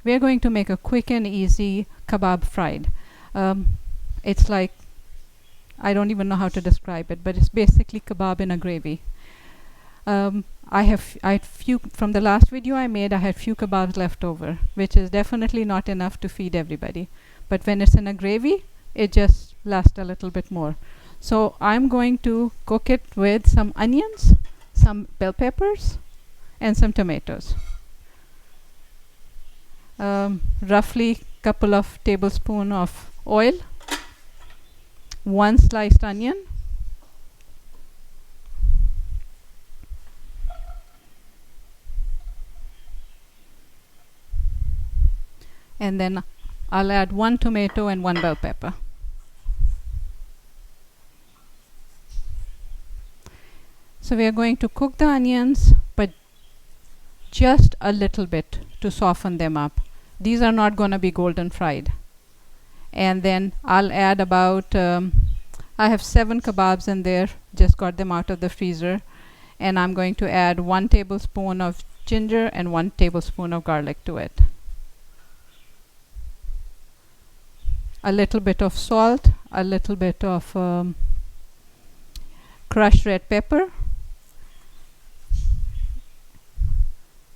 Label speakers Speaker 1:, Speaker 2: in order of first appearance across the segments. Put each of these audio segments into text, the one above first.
Speaker 1: we're going to make a quick and easy kebab fried. It's like, I don't even know how to describe it, but it's basically kebab in a gravy. I had few from the last video I made. I had few kebabs left over, which is definitely not enough to feed everybody. But when it's in a gravy, it just lasts a little bit more. So I'm going to cook it with some onions, some bell peppers, and some tomatoes. Roughly couple of tablespoons of oil, 1 sliced onion, and then I'll add 1 tomato and 1 bell pepper. So we are going to cook the onions, but just a little bit to soften them up. These are not going to be golden fried. And then I'll add about, I have 7 kebabs in there, just got them out of the freezer. And I'm going to add 1 tablespoon of ginger and 1 tablespoon of garlic to it. A little bit of salt, a little bit of crushed red pepper,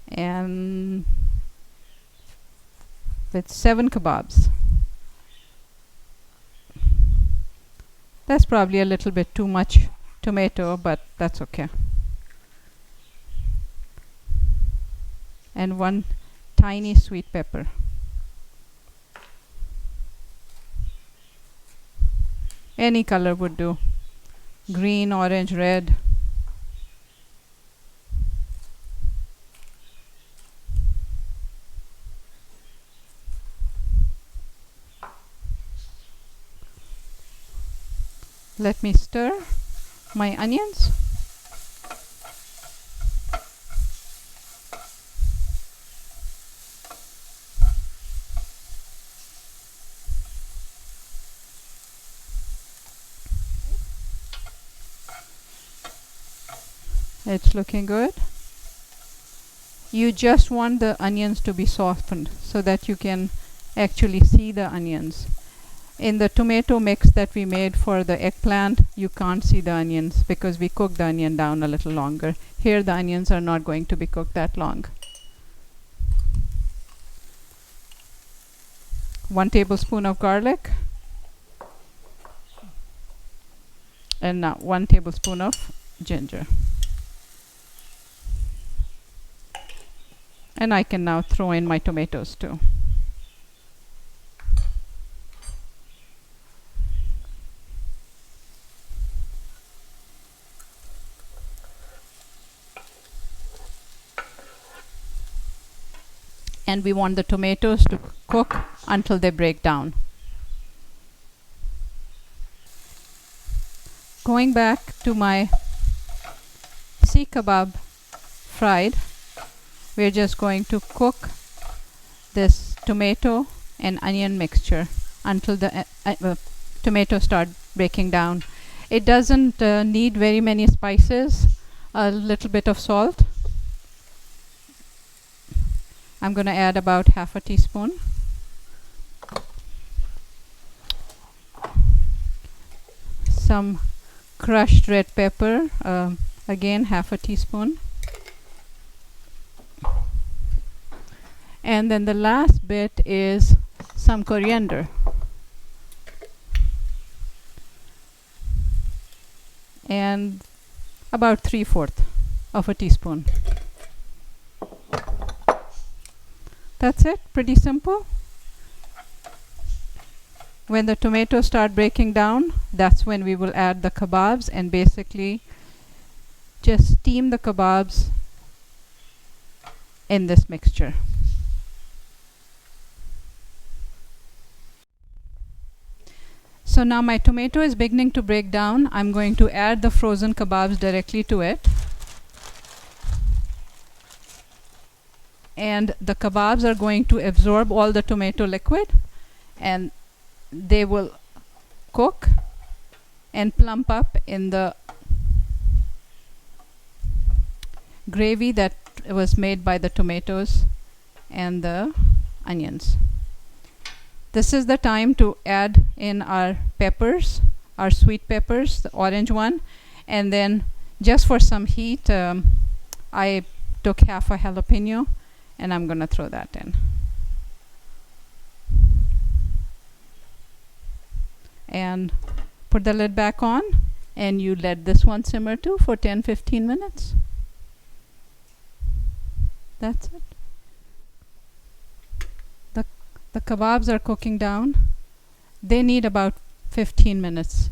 Speaker 1: and with 7 kebabs. That's probably a little bit too much tomato, but that's okay. And 1 tiny sweet pepper. Any color would do. Green, orange, red. Let me stir my onions. It's looking good. You just want the onions to be softened so that you can actually see the onions. In the tomato mix that we made for the eggplant, you can't see the onions because we cooked the onion down a little longer. Here the onions are not going to be cooked that long. 1 tablespoon of garlic. And now 1 tablespoon of ginger. And I can now throw in my tomatoes too. And we want the tomatoes to cook until they break down. Going back to my Seekh Kabab fried, we're just going to cook this tomato and onion mixture until the tomatoes start breaking down. It doesn't need very many spices, a little bit of salt. I'm going to add about half a teaspoon. Some crushed red pepper, again half a teaspoon. And then the last bit is some coriander. And about 3/4 of a teaspoon. That's it, pretty simple. When the tomatoes start breaking down, that's when we will add the kebabs and basically just steam the kebabs in this mixture. So now my tomato is beginning to break down. I'm going to add the frozen kebabs directly to it. And the kebabs are going to absorb all the tomato liquid and they will cook and plump up in the gravy that was made by the tomatoes and the onions. This is the time to add in our peppers, our sweet peppers, the orange one, and then just for some heat, I took half a jalapeno and I'm gonna throw that in. And put the lid back on, and you let this one simmer too for 10-15 minutes. That's it. The kebabs are cooking down. They need about 15 minutes.